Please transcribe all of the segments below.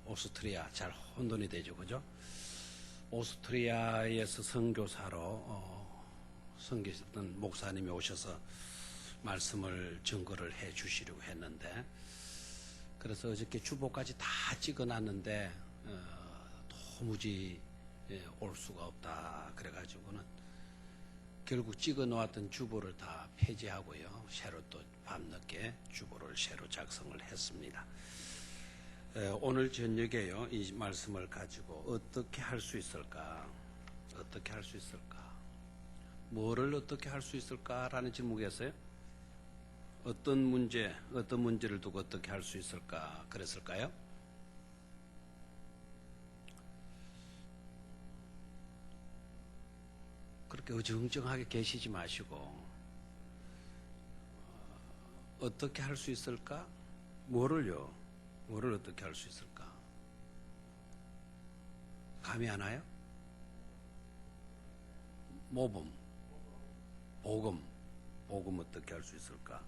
오스트리아 잘 혼돈이 되죠, 그죠? 오스트리아에서 선교사로 섬기셨던 목사님이 오셔서 말씀을 증거를 해 주시려고 했는데, 그래서 어저께 주보까지 다 찍어놨는데 도무지 올 수가 없다 그래가지고는 결국 찍어 놓았던 주보를 다 폐지하고요, 새로 또 밤늦게 주보를 새로 작성을 했습니다. 오늘 저녁에요, 이 말씀을 가지고 어떻게 할 수 있을까? 어떻게 할 수 있을까? 뭐를 어떻게 할 수 있을까라는 질문이었어요. 어떤 문제를 두고 어떻게 할 수 있을까? 그랬을까요? 그렇게 어정쩡하게 계시지 마시고, 어떻게 할 수 있을까? 뭐를요? 뭐를 어떻게 할 수 있을까? 감이 안 와요? 복음 어떻게 할 수 있을까?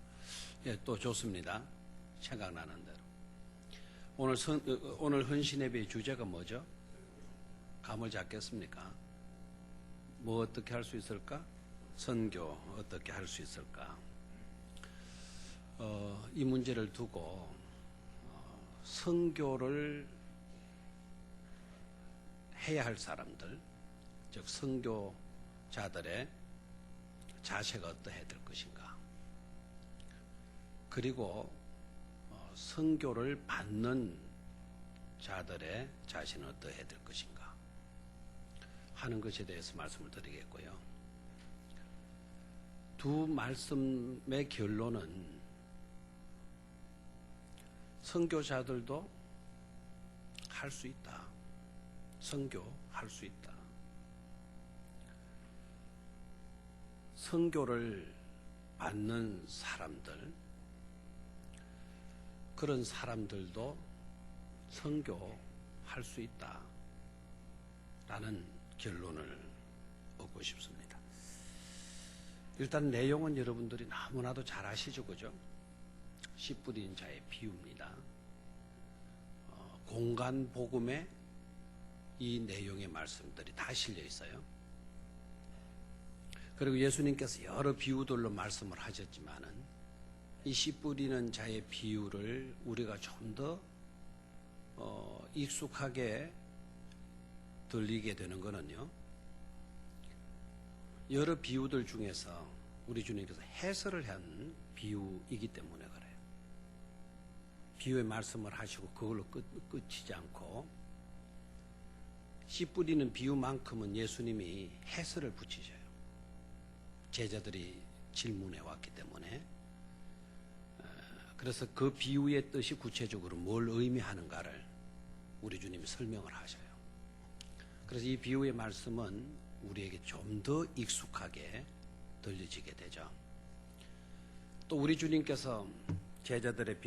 예, 또 좋습니다. 생각나는 대로. 오늘 헌신예배의 주제가 뭐죠? 감을 잡겠습니까? 뭐 어떻게 할 수 있을까? 선교 어떻게 할 수 있을까? 이 문제를 두고 선교를 해야 할 사람들, 즉 선교자들의 자세가 어떠해야 될 것인가, 그리고 선교를 받는 자들의 자세는 어떠해야 될 것인가 하는 것에 대해서 말씀을 드리겠고요. 두 말씀의 결론은 선교자들도 할 수 있다. 선교할 수 있다. 선교를 받는 사람들, 그런 사람들도 선교할 수 있다 라는 결론을 얻고 싶습니다. 일단 내용은 여러분들이 너무나도 잘 아시죠, 그죠? 씨 뿌린 자의 비유입니다. 공간 복음에 이 내용의 말씀들이 다 실려 있어요. 그리고 예수님께서 여러 비유들로 말씀을 하셨지만은 이 씨 뿌리는 자의 비유를 우리가 좀 더 익숙하게 들리게 되는 거는요, 여러 비유들 중에서 우리 주님께서 해설을 한 비유이기 때문에 그래요. 비유의 말씀을 하시고 그걸로 끝이지 않고, 씨 뿌리는 비유만큼은 예수님이 해설을 붙이셔요. 제자들이 질문해 왔기 때문에. 그래서 그 비유의 뜻이 구체적으로 뭘 의미하는가를 우리 주님이 설명을 하셔요. 그래서 이 비유의 말씀은 우리에게 좀 더 익숙하게 들려지게 되죠. 또 우리 주님께서 제자들의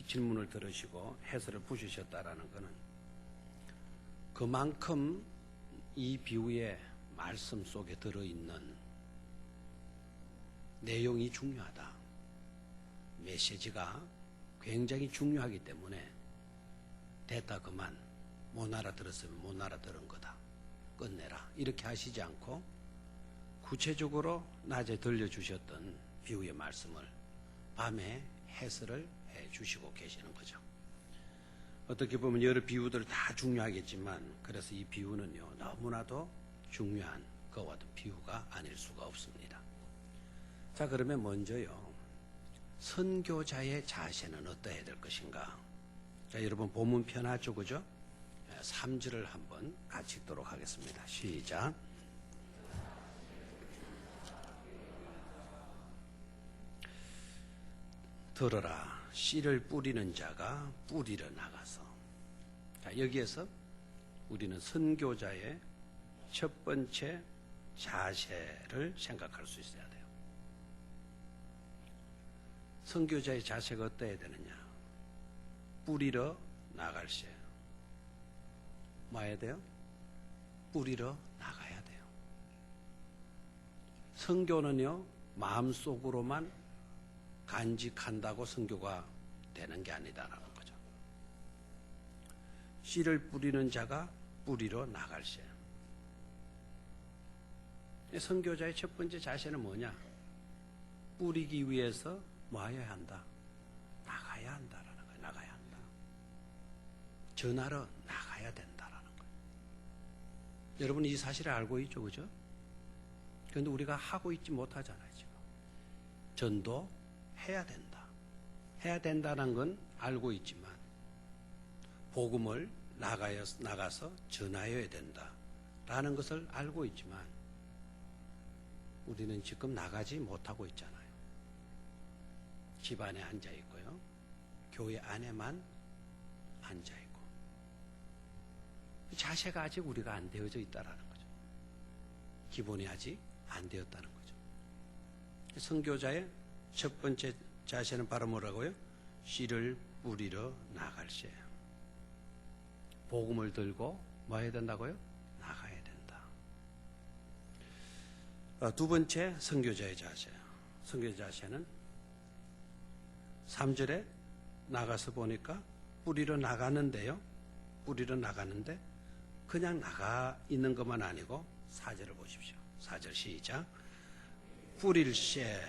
질문을 들으시고 해설을 붙이셨다라는 것은 그만큼 이 비유의 말씀 속에 들어있는 내용이 중요하다. 메시지가 굉장히 중요하기 때문에 됐다 그만, 못 알아들었으면 못 알아들은 거다, 끝내라, 이렇게 하시지 않고 구체적으로 낮에 들려주셨던 비유의 말씀을 밤에 해설을 해 주시고 계시는 거죠. 어떻게 보면 여러 비유들 다 중요하겠지만, 그래서 이 비유는요, 너무나도 중요한 그와 같은 비유가 아닐 수가 없습니다. 자, 그러면 먼저요, 선교자의 자세는 어떠해야 될 것인가? 자, 여러분 본문 편하죠, 그죠? 3절을 한번 같이 읽도록 하겠습니다. 시작. 들어라, 씨를 뿌리는 자가 뿌리러 나가서. 자, 여기에서 우리는 선교자의 첫 번째 자세를 생각할 수 있어야 돼요. 선교자의 자세가 어떠해야 되느냐? 뿌리러 나갈 시 뭐 해야 돼요? 뿌리러 나가야 돼요. 선교는요, 마음속으로만 간직한다고 선교가 되는 게 아니다라는 거죠. 씨를 뿌리는 자가 뿌리러 나갈세. 선교자의 첫 번째 자세는 뭐냐? 뿌리기 위해서 뭐 해야 한다? 나가야 한다라는 거예요. 나가야 한다. 전하러 나가야 된다라는 거예요. 여러분 이 사실을 알고 있죠, 그죠? 그런데 우리가 하고 있지 못하잖아요, 지금. 전도 해야 된다. 해야 된다는 건 알고 있지만 복음을 나가서 전하여야 된다라는 것을 알고 있지만 우리는 지금 나가지 못하고 있잖아요. 집 안에 앉아 있고요. 교회 안에만 앉아 있고. 자세가 아직 우리가 안 되어져 있다라는 거죠. 기본이 아직 안 되었다는 거죠. 선교자의 첫 번째 자세는 바로 뭐라고요? 씨를 뿌리러 나갈세. 복음을 들고 뭐 해야 된다고요? 나가야 된다. 두 번째 선교자의 자세. 선교자의 자세는 3절에 나가서 보니까 뿌리러 나가는데요. 뿌리러 나가는데 그냥 나가 있는 것만 아니고 4절을 보십시오. 4절 시작. 뿌릴세.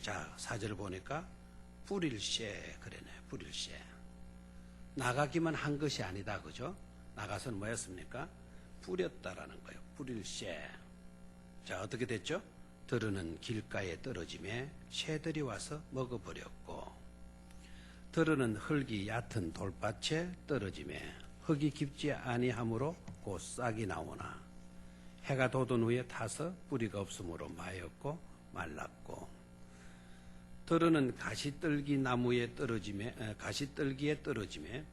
자, 4절을 보니까 뿌릴세 그러네. 뿌릴세. 나가기만 한 것이 아니다. 그죠? 나가서는 뭐였습니까? 뿌렸다라는 거예요. 뿌릴세. 자, 어떻게 됐죠? 들으는 길가에 떨어짐에 새들이 와서 먹어버렸고, 들으는 흙이 얕은 돌밭에 떨어짐에 흙이 깊지 아니하므로 곧 싹이 나오나, 해가 돋은 후에 타서 뿌리가 없으므로 마였고 말랐고, 들으는 가시떨기 나무에 떨어짐에 가시떨기에 떨어짐에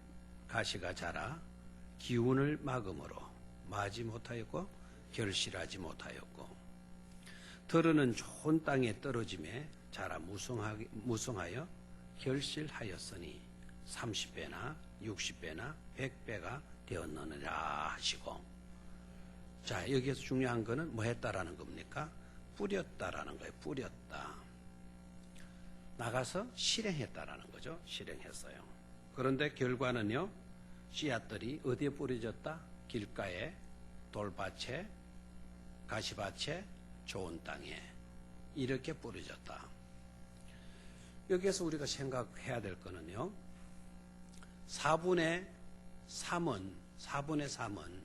가시가 자라 기운을 막음으로 마지 못하였고 결실하지 못하였고, 들으는 좋은 땅에 떨어짐에 자라 무성하여 결실하였으니 30배나 60배나 100배가 되었느니라 하시고. 자, 여기에서 중요한 거는 뭐 했다라는 겁니까? 뿌렸다라는 거예요. 뿌렸다. 나가서 실행했다라는 거죠. 실행했어요. 그런데 결과는요, 씨앗들이 어디에 뿌려졌다? 길가에, 돌밭에, 가시밭에, 좋은 땅에 이렇게 뿌려졌다. 여기에서 우리가 생각해야 될 거는요, 4분의 3은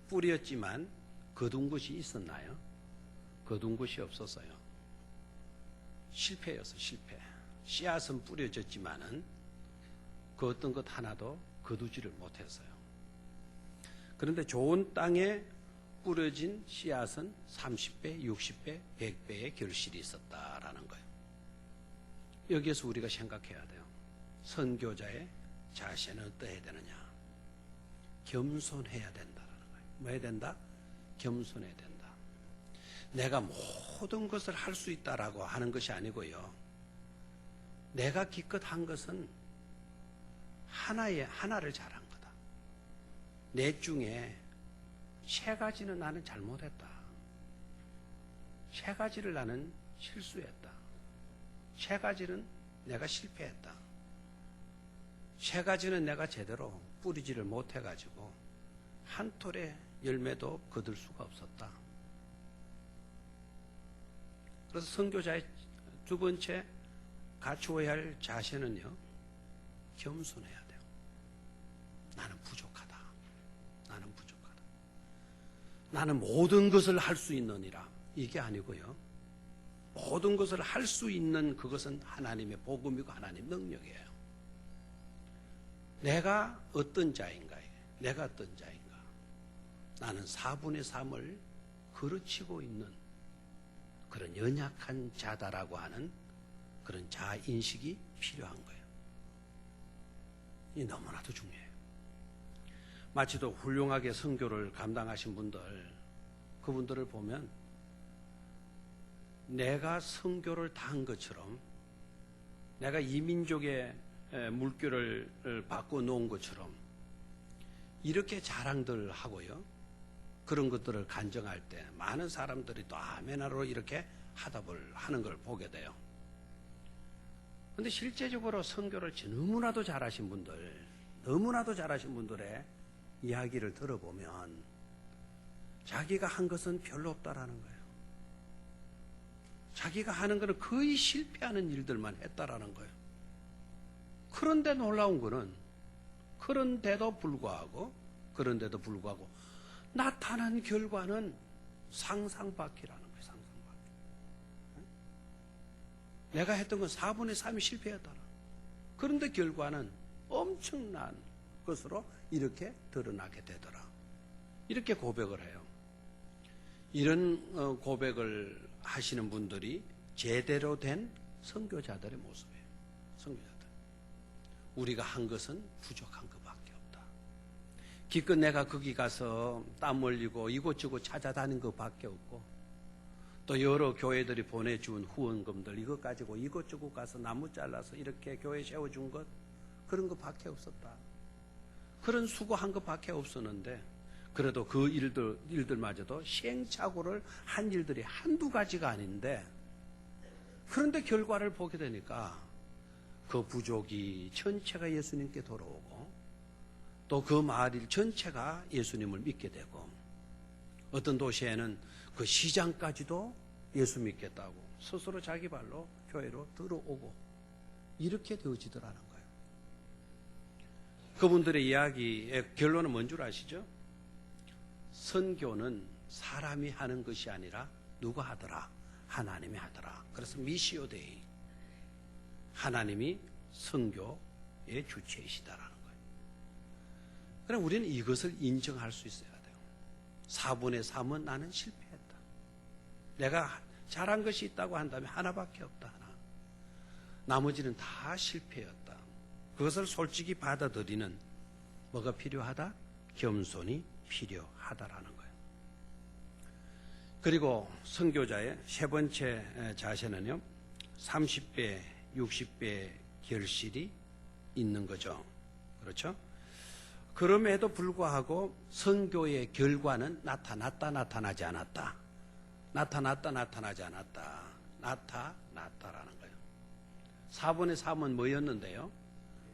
뿌렸지만 거둔 것이 있었나요? 거둔 것이 없었어요. 실패였어. 실패. 씨앗은 뿌려졌지만은 그 어떤 것 하나도 거두지를 못했어요. 그런데 좋은 땅에 뿌려진 씨앗은 30배, 60배, 100배의 결실이 있었다라는 거예요. 여기에서 우리가 생각해야 돼요. 선교자의 자세는 어떠해야 되느냐? 겸손해야 된다라는 거예요. 뭐 해야 된다? 겸손해야 된다. 내가 모든 것을 할 수 있다라고 하는 것이 아니고요. 내가 기껏 한 것은 하나를 잘한 거다. 넷 중에 3가지는 나는 잘못했다. 3가지를 나는 실수했다. 3가지는 내가 실패했다. 3가지는 내가 제대로 뿌리지를 못해가지고 한 톨의 열매도 거둘 수가 없었다. 그래서 선교자의 두 번째 갖추어야 할 자세는요, 겸손해야 돼요. 나는 부족하다. 나는 부족하다. 나는 모든 것을 할 수 있느니라. 이게 아니고요. 모든 것을 할 수 있는 그것은 하나님의 복음이고 하나님의 능력이에요. 내가 어떤 자인가? 내가 어떤 자인가? 나는 4분의 3을 거르치고 있는 그런 연약한 자다라고 하는 그런 자인식이 필요한 거예요. 이 너무나도 중요해요. 마치도 훌륭하게 선교를 감당하신 분들, 그분들을 보면 내가 선교를 다 한 것처럼, 내가 이민족의 물결을 바꿔놓은 것처럼 이렇게 자랑들 하고요, 그런 것들을 간증할 때 많은 사람들이 또 아멘하러 이렇게 하답을 하는 걸 보게 돼요. 근데 실제적으로 선교를 너무나도 잘하신 분들의 이야기를 들어보면 자기가 한 것은 별로 없다라는 거예요. 자기가 하는 것은 거의 실패하는 일들만 했다라는 거예요. 그런데 놀라운 거는 그런데도 불구하고 나타난 결과는 상상 밖이라는 거예요. 상상 밖. 내가 했던 건 4분의 3이 실패였다라. 그런데 결과는 엄청난 것으로 이렇게 드러나게 되더라. 이렇게 고백을 해요. 이런 고백을 하시는 분들이 제대로 된 선교자들의 모습이에요. 선교자들. 우리가 한 것은 부족한 것밖에 없다. 기껏 내가 거기 가서 땀 흘리고 이곳저곳 찾아다닌 것밖에 없고, 또 여러 교회들이 보내준 후원금들 이것 가지고 이곳저곳 가서 나무 잘라서 이렇게 교회 세워준 것, 그런 것밖에 없었다. 그런 수고한 것밖에 없었는데, 그래도 그 일들마저도 시행착오를 한 일들이 한두 가지가 아닌데, 그런데 결과를 보게 되니까 그 부족이 전체가 예수님께 돌아오고, 또 그 마을 전체가 예수님을 믿게 되고, 어떤 도시에는 그 시장까지도 예수 믿겠다고 스스로 자기 발로 교회로 들어오고, 이렇게 되어지더라는 거예요. 그분들의 이야기의 결론은 뭔 줄 아시죠? 선교는 사람이 하는 것이 아니라 누가 하더라? 하나님이 하더라. 그래서 미시오 데이, 하나님이 선교의 주체이시다라는 거예요. 그럼 우리는 이것을 인정할 수 있어야 돼요. 4분의 3은 나는 실패했다. 내가 잘한 것이 있다고 한다면 하나밖에 없다. 하나. 나머지는 다 실패였다. 그것을 솔직히 받아들이는 뭐가 필요하다? 겸손이 필요하다라는 거예요. 그리고 선교자의 세 번째 자세는요, 30배, 60배 결실이 있는 거죠. 그렇죠? 그럼에도 불구하고 선교의 결과는 나타났다, 나타나지 않았다. 나타났다, 나타나지 않았다. 나타났다라는 거예요. 4분의 3은 뭐였는데요?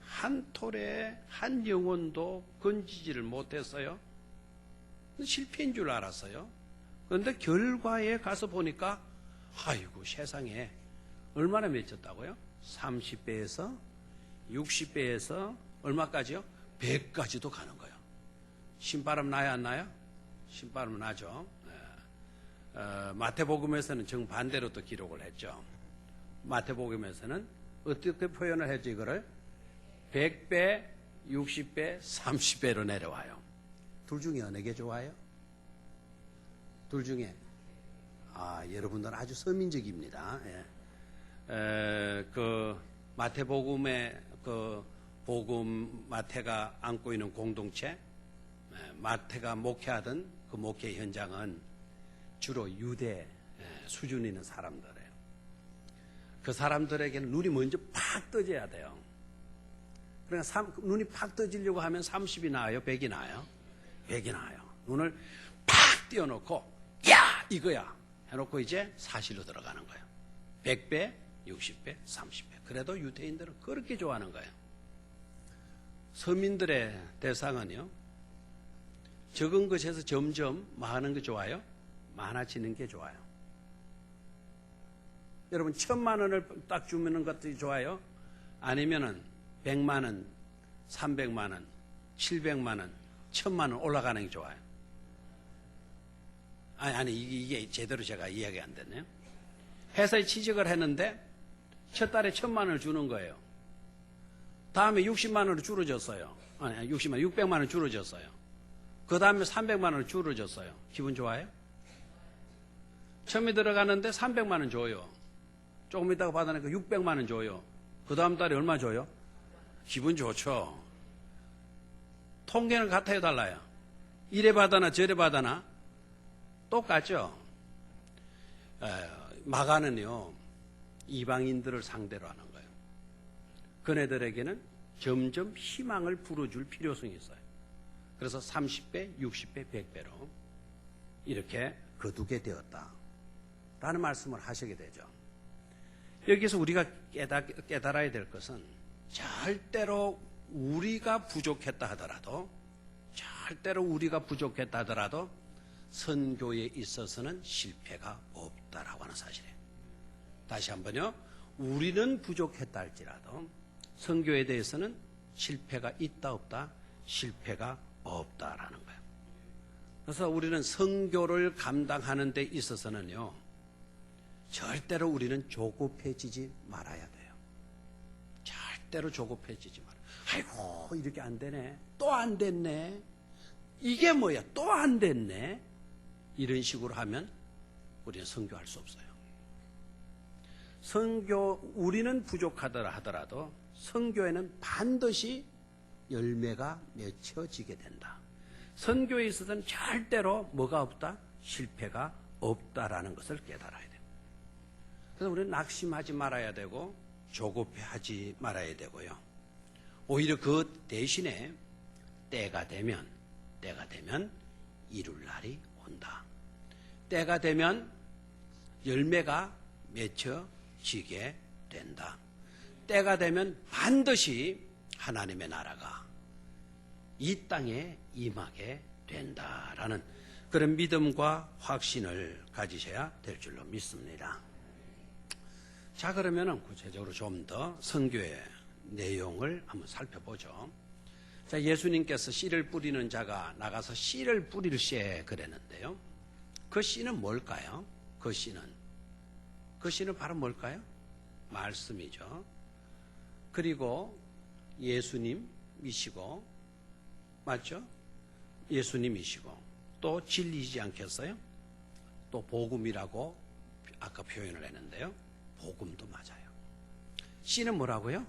한 톨에 한 영혼도 건지지를 못했어요. 실패인 줄 알았어요. 그런데 결과에 가서 보니까 아이고 세상에 얼마나 맺혔다고요? 30배에서 60배에서 얼마까지요? 100까지도 가는 거예요. 신바람 나요, 안 나요? 신바람 나죠. 마태복음에서는 정반대로 또 기록을 했죠. 마태복음에서는 어떻게 표현을 했죠, 이거를? 100배, 60배, 30배로 내려와요. 둘 중에 어느 게 좋아요? 둘 중에. 여러분들은 아주 서민적입니다. 예. 그 마태복음의 그 복음, 마태가 안고 있는 공동체, 마태가 목회하던 그 목회 현장은 주로 유대 수준 있는 사람들이에요. 그 사람들에게는 눈이 먼저 팍 떠져야 돼요. 그러니까 눈이 팍 떠지려고 하면 30이 나아요? 100이 나아요? 100이 나아요. 눈을 팍 띄워놓고 야! 이거야! 해놓고 이제 사실로 들어가는 거예요. 100배, 60배, 30배. 그래도 유대인들은 그렇게 좋아하는 거예요. 서민들의 대상은요, 적은 것에서 점점 많은 게 좋아요? 많아지는 게 좋아요. 여러분 1000만 원을 딱 주는 것도 좋아요? 아니면은 100만 원, 300만 원, 700만 원, 1000만 원 올라가는 게 좋아요? 아니 이게 제대로 제가 이야기 안 됐네요. 회사에 취직을 했는데 첫 달에 1000만 원을 주는 거예요. 다음에 60만 원으로 줄어졌어요. 아니 60만, 600만 원 줄어졌어요. 그 다음에 300만 원을 줄어졌어요. 기분 좋아요? 처음에 들어가는데 300만 원 줘요. 조금 있다가 받아내니까 600만 원 줘요. 그 다음 달에 얼마 줘요? 기분 좋죠. 통계는 같아요, 달라요? 이래 받아나 저래 받아나 똑같죠. 마가는요, 이방인들을 상대로 하는 거예요. 그네들에게는 점점 희망을 불어줄 필요성이 있어요. 그래서 30배, 60배, 100배로 이렇게 거두게 되었다 라는 말씀을 하시게 되죠. 여기서 우리가 깨달아야 될 것은 절대로 우리가 부족했다 하더라도 선교에 있어서는 실패가 없다라고 하는 사실이에요. 다시 한번요. 우리는 부족했다 할지라도 선교에 대해서는 실패가 있다 없다? 실패가 없다라는 거예요. 그래서 우리는 선교를 감당하는 데 있어서는요. 절대로 우리는 조급해지지 말아야 돼요. 절대로 조급해지지 말아요. 아이고 이렇게 안 되네. 또 안 됐네. 이게 뭐야? 또 안 됐네. 이런 식으로 하면 우리는 선교할 수 없어요. 우리는 부족하더라 하더라도 선교에는 반드시 열매가 맺혀지게 된다. 선교에 있어서는 절대로 뭐가 없다? 실패가 없다라는 것을 깨달아야 돼요. 그래서 우리는 낙심하지 말아야 되고 조급해하지 말아야 되고요. 오히려 그 대신에 때가 되면 이룰 날이 온다. 때가 되면 열매가 맺혀지게 된다. 때가 되면 반드시 하나님의 나라가 이 땅에 임하게 된다라는 그런 믿음과 확신을 가지셔야 될 줄로 믿습니다. 자, 그러면은 구체적으로 좀 더 선교의 내용을 한번 살펴보죠. 자, 예수님께서 씨를 뿌리는 자가 나가서 씨를 뿌릴세 그랬는데요. 그 씨는 뭘까요? 그 씨는 바로 뭘까요? 말씀이죠. 그리고 예수님이시고, 맞죠? 예수님이시고, 또 진리이지 않겠어요? 또 복음이라고 아까 표현을 했는데요. 복음도 맞아요. 씨는 뭐라고요?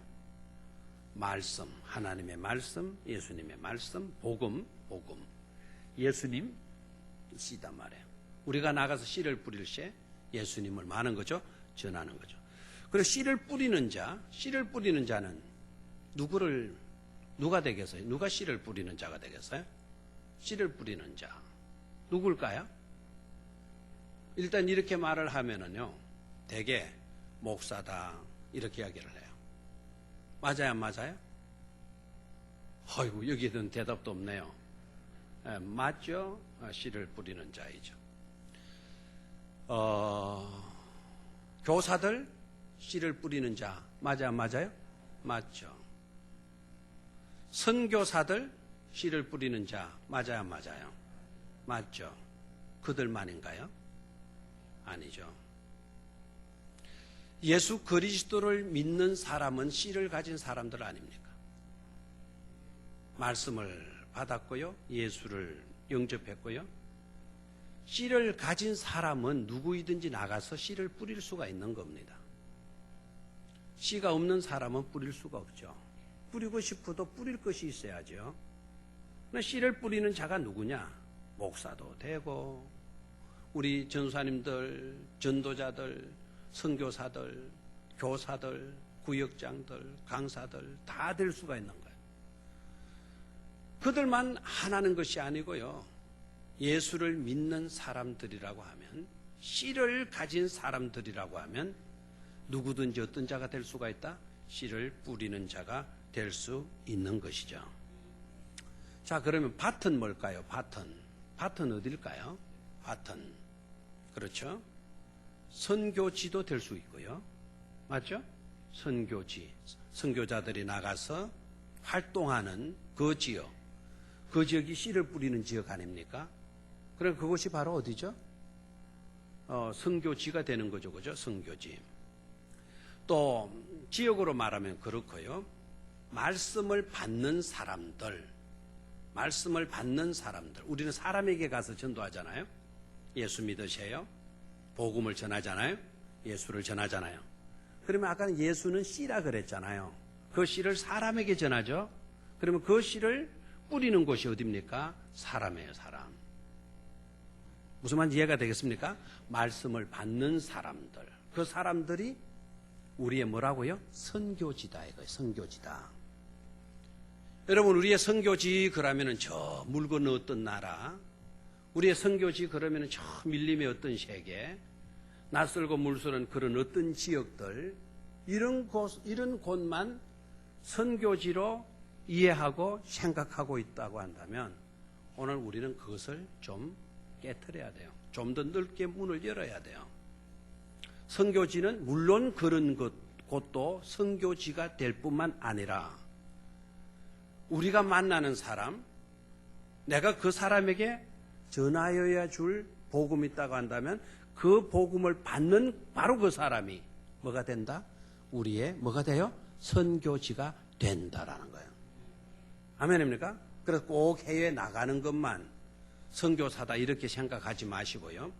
말씀, 하나님의 말씀, 예수님의 말씀, 복음. 예수님 씨단 말이에요. 우리가 나가서 씨를 뿌릴 때 예수님을 많은 거죠? 전하는 거죠. 그리고 씨를 뿌리는 자는 누가 되겠어요? 누가 씨를 뿌리는 자가 되겠어요? 씨를 뿌리는 자. 누굴까요? 일단 이렇게 말을 하면은요, 대개 목사다, 이렇게 이야기를 해요. 맞아요, 안 맞아요? 아이고, 여기는 대답도 없네요. 맞죠? 씨를 뿌리는 자이죠. 교사들, 씨를 뿌리는 자, 맞아요, 안 맞아요? 맞죠. 선교사들, 씨를 뿌리는 자, 맞아요, 안 맞아요? 맞죠. 그들만인가요? 아니죠. 예수 그리스도를 믿는 사람은 씨를 가진 사람들 아닙니까? 말씀을 받았고요. 예수를 영접했고요. 씨를 가진 사람은 누구이든지 나가서 씨를 뿌릴 수가 있는 겁니다. 씨가 없는 사람은 뿌릴 수가 없죠. 뿌리고 싶어도 뿌릴 것이 있어야죠. 씨를 뿌리는 자가 누구냐? 목사도 되고, 우리 전사님들, 전도자들, 선교사들, 교사들, 구역장들, 강사들 다 될 수가 있는 거예요. 그들만 하나는 것이 아니고요. 예수를 믿는 사람들이라고 하면, 씨를 가진 사람들이라고 하면 누구든지 어떤 자가 될 수가 있다? 씨를 뿌리는 자가 될 수 있는 것이죠. 자, 그러면 밭은 뭘까요? 밭은 어딜까요? 밭은, 그렇죠? 선교지도 될 수 있고요. 맞죠? 선교지. 선교자들이 나가서 활동하는 그 지역. 그 지역이 씨를 뿌리는 지역 아닙니까? 그럼 그것이 바로 어디죠? 선교지가 되는 거죠. 그죠? 선교지. 또 지역으로 말하면 그렇고요. 말씀을 받는 사람들. 우리는 사람에게 가서 전도하잖아요. 예수 믿으세요. 복음을 전하잖아요. 예수를 전하잖아요. 그러면 아까는 예수는 씨라 그랬잖아요. 그 씨를 사람에게 전하죠. 그러면 그 씨를 뿌리는 곳이 어디입니까? 사람이에요, 사람. 무슨 말인지 이해가 되겠습니까? 말씀을 받는 사람들. 그 사람들이 우리의 뭐라고요? 선교지다, 이거예요. 선교지다. 여러분, 우리의 선교지 그러면은 저 물 건너 어떤 나라, 우리의 선교지 그러면은 저 밀림의 어떤 세계, 낯설고 물서는 그런 어떤 지역들, 이런 곳만 선교지로 이해하고 생각하고 있다고 한다면 오늘 우리는 그것을 좀 깨트려야 돼요. 좀 더 넓게 문을 열어야 돼요. 선교지는 물론 그런 곳도 선교지가 될 뿐만 아니라 우리가 만나는 사람, 내가 그 사람에게 전하여야 줄 복음이 있다고 한다면 그 복음을 받는 바로 그 사람이 뭐가 된다? 우리의 뭐가 돼요? 선교지가 된다라는 거예요. 아멘입니까? 그래서 꼭 해외에 나가는 것만 선교사다 이렇게 생각하지 마시고요.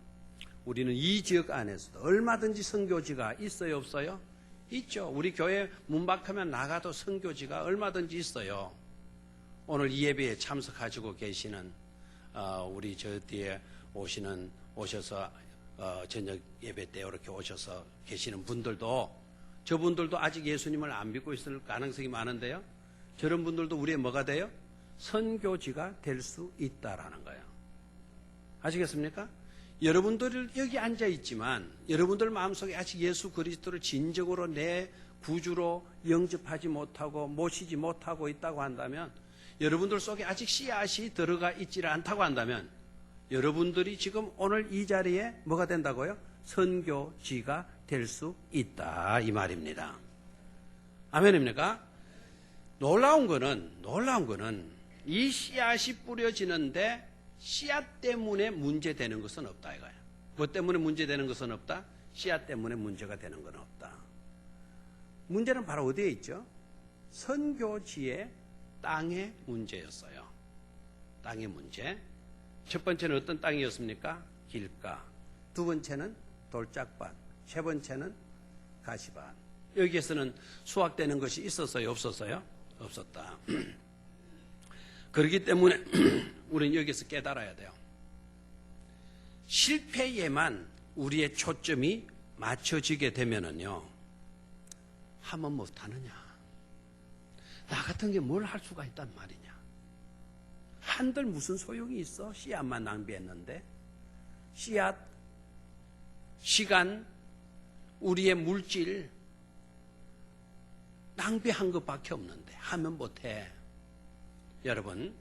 우리는 이 지역 안에서도 얼마든지 선교지가 있어요, 없어요? 있죠. 우리 교회 문 밖으면 나가도 선교지가 얼마든지 있어요. 오늘 이 예배에 참석하시고 계시는 우리 저 뒤에 오셔서 저녁 예배 때 이렇게 오셔서 계시는 분들도 저분들도 아직 예수님을 안 믿고 있을 가능성이 많은데요. 저런 분들도 우리의 뭐가 돼요? 선교지가 될 수 있다라는 거예요. 아시겠습니까? 여러분들 여기 앉아 있지만 여러분들 마음속에 아직 예수 그리스도를 진정으로 내 구주로 영접하지 못하고 모시지 못하고 있다고 한다면 여러분들 속에 아직 씨앗이 들어가 있지 않다고 한다면 여러분들이 지금 오늘 이 자리에 뭐가 된다고요? 선교지가 될 수 있다 이 말입니다. 아멘입니까? 놀라운 거는 이 씨앗이 뿌려지는데 씨앗 때문에 문제되는 것은 없다 이거예요. 뭐 때문에 문제되는 것은 없다? 씨앗 때문에 문제가 되는 건 없다. 문제는 바로 어디에 있죠? 선교지의 땅의 문제였어요. 땅의 문제. 첫 번째는 어떤 땅이었습니까? 길가. 두 번째는 돌짝밭. 세 번째는 가시밭. 여기에서는 수확되는 것이 있었어요? 없었어요? 없었다. 그렇기 때문에 우리는 여기서 깨달아야 돼요. 실패에만 우리의 초점이 맞춰지게 되면은요, 하면 못하느냐? 나 같은 게 뭘 할 수가 있단 말이냐? 한들 무슨 소용이 있어? 씨앗만 낭비했는데. 씨앗, 시간, 우리의 물질 낭비한 것밖에 없는데 하면 못해. 여러분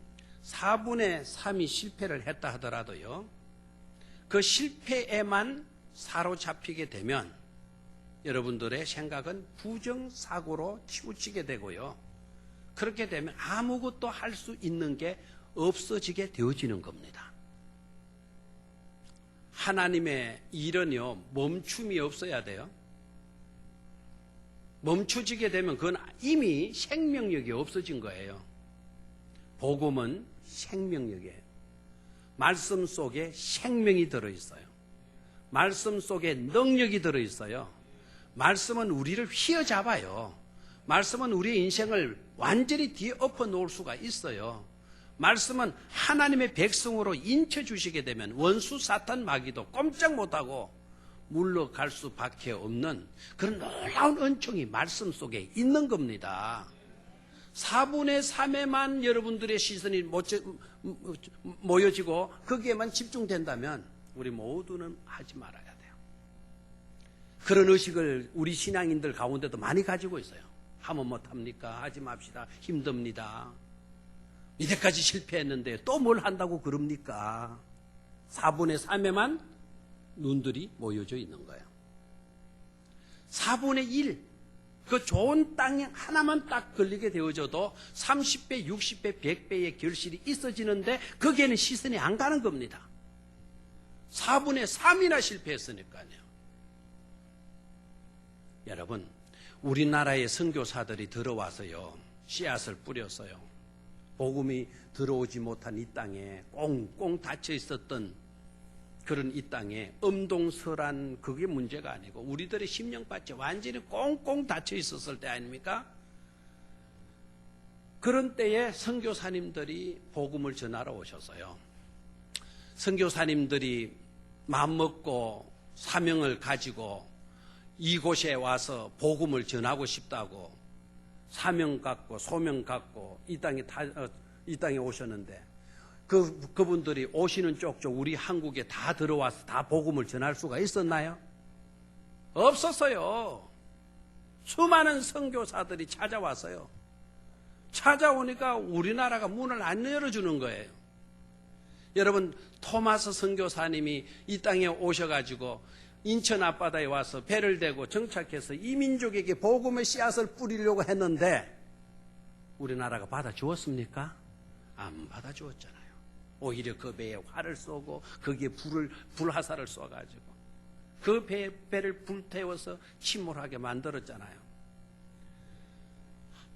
4분의 3이 실패를 했다 하더라도요, 그 실패에만 사로잡히게 되면 여러분들의 생각은 부정사고로 치우치게 되고요, 그렇게 되면 아무것도 할 수 있는 게 없어지게 되어지는 겁니다. 하나님의 일은요, 멈춤이 없어야 돼요. 멈춰지게 되면 그건 이미 생명력이 없어진 거예요. 복음은 생명력이에요. 말씀 속에 생명이 들어있어요. 말씀 속에 능력이 들어있어요. 말씀은 우리를 휘어잡아요. 말씀은 우리의 인생을 완전히 뒤엎어 놓을 수가 있어요. 말씀은 하나님의 백성으로 인쳐주시게 되면 원수 사탄 마귀도 꼼짝 못하고 물러갈 수밖에 없는 그런 놀라운 은총이 말씀 속에 있는 겁니다. 4분의 3에만 여러분들의 시선이 모여지고 거기에만 집중된다면 우리 모두는 하지 말아야 돼요. 그런 의식을 우리 신앙인들 가운데도 많이 가지고 있어요. 하면 못합니까? 하지 맙시다. 힘듭니다. 이때까지 실패했는데 또 뭘 한다고 그럽니까? 4분의 3에만 눈들이 모여져 있는 거예요. 4분의 1, 그 좋은 땅에 하나만 딱 걸리게 되어져도 30배, 60배, 100배의 결실이 있어지는데 거기에는 시선이 안 가는 겁니다. 4분의 3이나 실패했으니까요. 여러분, 우리나라의 선교사들이 들어와서요, 씨앗을 뿌렸어요. 복음이 들어오지 못한 이 땅에 꽁꽁 닫혀 있었던 그런 이 땅에 엄동설한 그게 문제가 아니고 우리들의 심령밭이 완전히 꽁꽁 닫혀 있었을 때 아닙니까? 그런 때에 선교사님들이 복음을 전하러 오셔서요, 선교사님들이 마음먹고 사명을 가지고 이곳에 와서 복음을 전하고 싶다고 사명 갖고 소명 갖고 이 땅에 오셨는데 그분들이 오시는 쪽쪽 우리 한국에 다 들어와서 다 복음을 전할 수가 있었나요? 없었어요. 수많은 선교사들이 찾아왔어요. 찾아오니까 우리나라가 문을 안 열어주는 거예요. 여러분, 토마스 선교사님이 이 땅에 오셔가지고 인천 앞바다에 와서 배를 대고 정착해서 이민족에게 복음의 씨앗을 뿌리려고 했는데 우리나라가 받아주었습니까? 안 받아주었잖아요. 오히려 그 배에 활을 쏘고 거기에 불화살을 쏘가지고 그 배를 불태워서 침몰하게 만들었잖아요.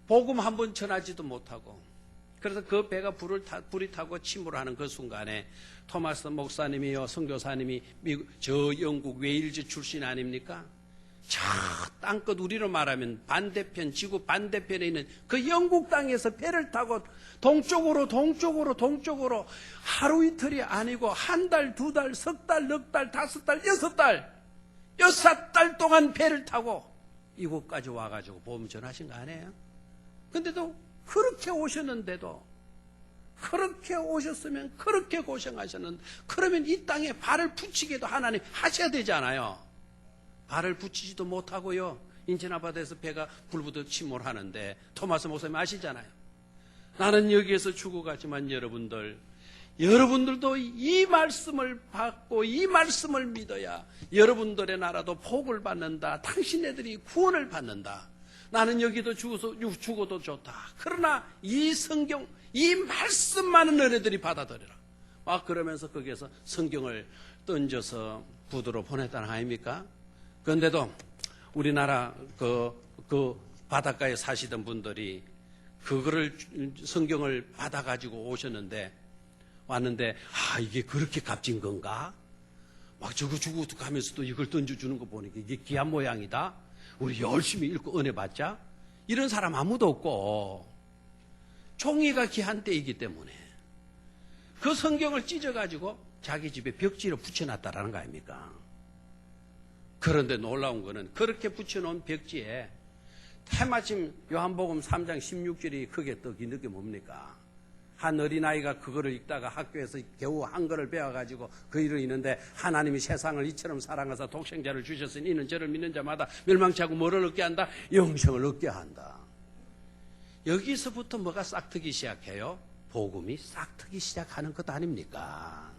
복음 한 번 전하지도 못하고. 그래서 그 배가 불이 타고 침몰하는 그 순간에 토마스 목사님이요, 선교사님이 저 영국 웨일즈 출신 아닙니까? 저 땅끝 우리로 말하면 반대편, 지구 반대편에 있는 그 영국 땅에서 배를 타고 동쪽으로 하루 이틀이 아니고 한 달, 두 달, 석 달, 넉 달, 다섯 달, 여섯 달 동안 배를 타고 이곳까지 와가지고 복음 전하신 거 아니에요? 근데도 그렇게 오셨는데도 그렇게 오셨으면 그렇게 고생하셨는데 그러면 이 땅에 발을 붙이게도 하나님 하셔야 되잖아요. 발을 붙이지도 못하고요. 인천 앞바다에서 배가 불부터 침몰하는데 토마스 목사님 아시잖아요. 나는 여기에서 죽어가지만 여러분들도 이 말씀을 받고 이 말씀을 믿어야 여러분들의 나라도 복을 받는다. 당신네들이 구원을 받는다. 나는 여기도 죽어도 좋다. 그러나 이 성경, 이 말씀만은 너네들이 받아들여라. 막 그러면서 거기에서 성경을 던져서 부두로 보냈다는 아닙니까? 그런데도 우리나라 그 바닷가에 사시던 분들이 그거를 성경을 받아가지고 오셨는데 왔는데 이게 그렇게 값진 건가? 막 저거 주고 가면서도 이걸 던져주는 거 보니까 이게 귀한 모양이다. 우리 열심히 읽고 은혜 받자. 이런 사람 아무도 없고 종이가 귀한 때이기 때문에 그 성경을 찢어가지고 자기 집에 벽지로 붙여놨다라는 거 아닙니까? 그런데 놀라운 거는 그렇게 붙여놓은 벽지에 해마침 요한복음 3장 16절이 크게 떠있는 게 뭡니까? 한 어린아이가 그거를 읽다가 학교에서 겨우 한글을 배워가지고 그 일을 읽는데 하나님이 세상을 이처럼 사랑하사 독생자를 주셨으니 이는 저를 믿는 자마다 멸망치 않고 뭐를 얻게 한다? 영생을 얻게 한다. 여기서부터 뭐가 싹트기 시작해요? 복음이 싹트기 시작하는 것 아닙니까?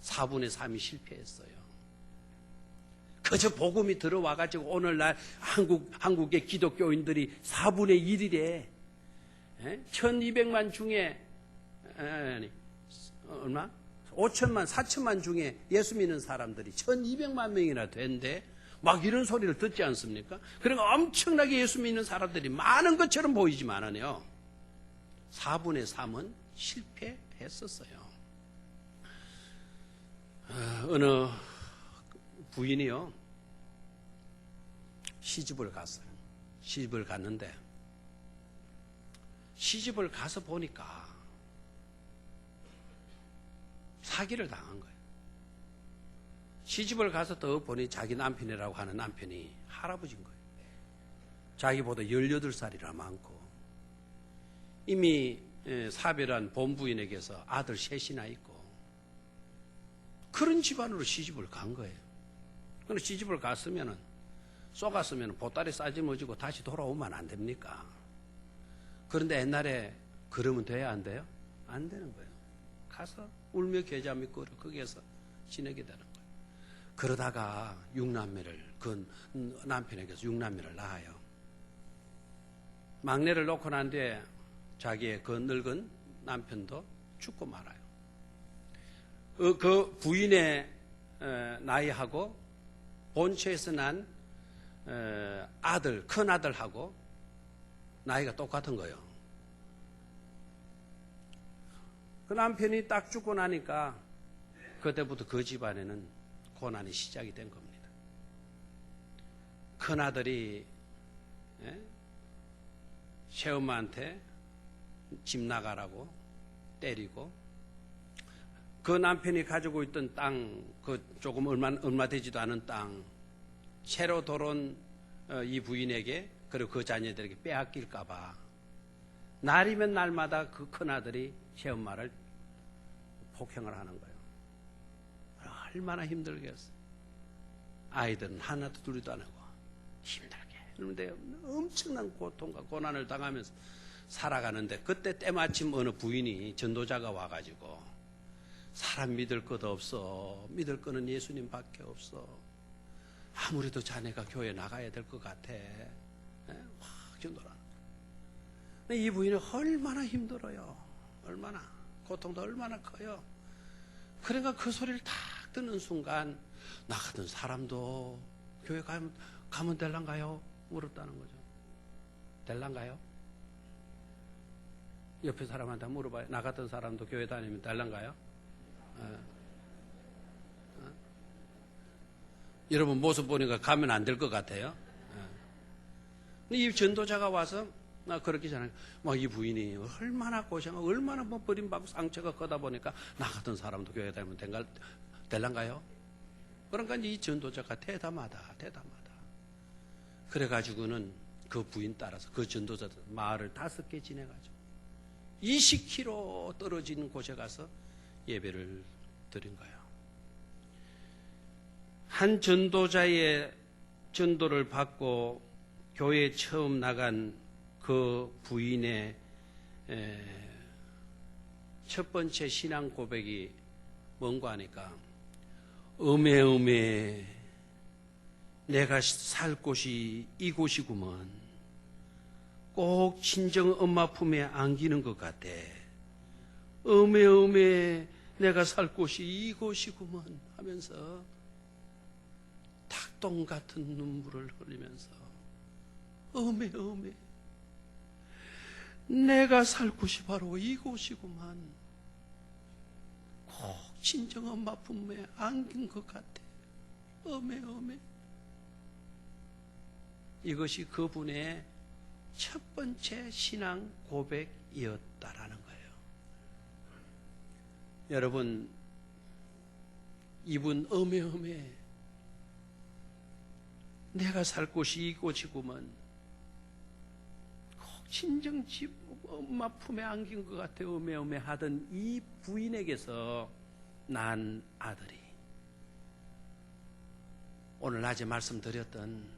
4분의 3이 실패했어요. 그저 복음이 들어와가지고 오늘날 한국의 기독교인들이 4분의 1이래. 1200만 중에 얼마? 5천만, 4천만 중에 예수 믿는 사람들이 1200만 명이나 된대. 막 이런 소리를 듣지 않습니까? 그러니까 엄청나게 예수 믿는 사람들이 많은 것처럼 보이지만은요, 4분의 3은 실패했었어요. 어느 부인이요, 시집을 갔어요. 시집을 갔는데 시집을 가서 보니까 사기를 당한 거예요. 시집을 가서 더 보니 자기 남편이라고 하는 남편이 할아버지인 거예요. 자기보다 18살이나 많고 이미 사별한 본부인에게서 아들 셋이나 있고 그런 집안으로 시집을 간 거예요. 그런데 시집을 쏘갔으면 보따리 싸지머지고 다시 돌아오면 안 됩니까? 그런데 옛날에 그러면 돼야 안 돼요? 안 되는 거예요. 가서 울며 겨자 믿고 거기에서 지내게 되는 거예요. 그러다가 그 남편에게서 6남매를 낳아요. 막내를 놓고 난 뒤에 자기의 그 늙은 남편도 죽고 말아요. 그 부인의 나이하고 본처에서 난 아들, 큰 아들하고 나이가 똑같은 거예요. 그 남편이 딱 죽고 나니까 그때부터 그 집안에는 고난이 시작이 된 겁니다. 큰 아들이 새엄마한테 집 나가라고 때리고 그 남편이 가지고 있던 땅, 그 조금 얼마 되지도 않은 땅, 새로 들어온 이 부인에게 그리고 그 자녀들에게 빼앗길까봐 날이면 날마다 그 큰아들이 새엄마를 폭행을 하는 거예요. 얼마나 힘들겠어요. 아이들은 하나도 둘도 안 하고 힘들게 그런데 엄청난 고통과 고난을 당하면서 살아가는데, 그때 때마침 어느 부인이, 전도자가 와가지고 사람 믿을 것 없어, 믿을 거는 예수님밖에 없어, 아무래도 자네가 교회 나가야 될 것 같아, 확 전도라. 이 부인은 얼마나 힘들어요. 얼마나 고통도 얼마나 커요. 그러니까 그 소리를 딱 듣는 순간 나 같은 사람도 교회 가면 될란가요? 물었다는 거죠. 될란가요? 옆에 사람한테 물어봐요. 나 같은 사람도 교회 다니면 될란가요? 여러분 모습 보니까 가면 안 될 것 같아요. 이 전도자가 와서 그렇게 전에 이 부인이 얼마나 고생하고 얼마나 버림받고 상처가 커다 보니까 나 같은 사람도 교회 다니면 될란가요? 그러니까 이 전도자가 대담하다. 그래가지고는 그 부인 따라서 그 전도자 마을을 5개 지내가지고 20km 떨어진 곳에 가서 예배를 드린 거예요. 한 전도자의 전도를 받고 교회에 처음 나간 그 부인의 첫 번째 신앙 고백이 뭔가 하니까, 어메 내가 살 곳이 이곳이구먼. 꼭 친정 엄마 품에 안기는 것 같아. 어메 내가 살 곳이 이곳이구먼 하면서 닭똥 같은 눈물을 흘리면서, 어메 내가 살 곳이 바로 이곳이구만. 꼭 친정 엄마 품에 안긴 것 같아. 어메 이것이 그분의 첫 번째 신앙 고백이었다라는 거예요. 여러분, 이분 어메 내가 살 곳이 이곳이구먼, 꼭 친정집 엄마 품에 안긴 것 같아 어메 하던 이 부인에게서 난 아들이 오늘 낮에 말씀드렸던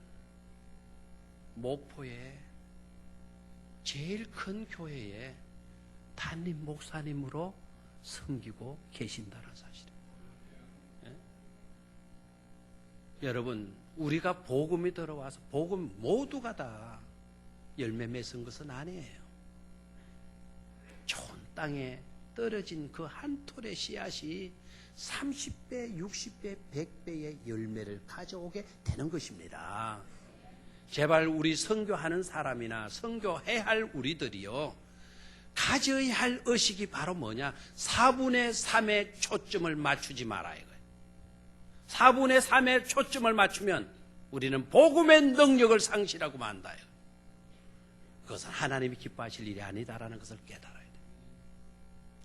목포의 제일 큰 교회에 담임 목사님으로 섬기고 계신다는 사실이에요. 여러분, 우리가 복음이 들어와서 복음 모두가 다 열매 맺은 것은 아니에요. 좋은 땅에 떨어진 그 한 톨의 씨앗이 30배, 60배, 100배의 열매를 가져오게 되는 것입니다. 제발 우리 선교하는 사람이나 선교해야 할 우리들이요, 가져야 할 의식이 바로 뭐냐? 4분의 3의 초점을 맞추지 말아야 해요. 4분의 3의 초점을 맞추면 우리는 복음의 능력을 상실하고 만다요. 그것은 하나님이 기뻐하실 일이 아니다라는 것을 깨달아야 돼요.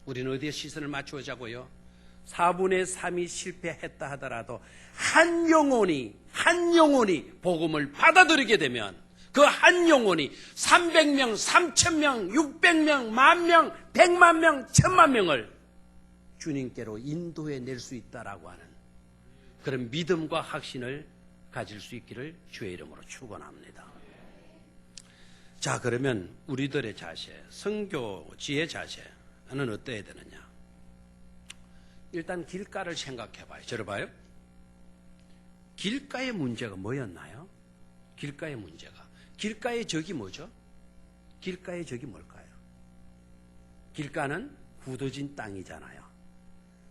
우리는 어디에 시선을 맞추자고요? 4분의 3이 실패했다 하더라도 한 영혼이 복음을 받아들이게 되면 그 한 영혼이 300명, 3,000명, 600명, 10,000명, 1,000,000명, 1,000,000명을 주님께로 인도해 낼 수 있다라고 하는 그런 믿음과 확신을 가질 수 있기를 주의 이름으로 축원합니다. 자, 그러면 우리들의 자세, 선교지의 자세는 어때야 되느냐? 일단 길가를 생각해 봐요. 저러봐요. 길가의 문제가 뭐였나요? 길가의 문제가. 길가의 적이 뭐죠? 길가의 적이 뭘까요? 길가는 굳어진 땅이잖아요.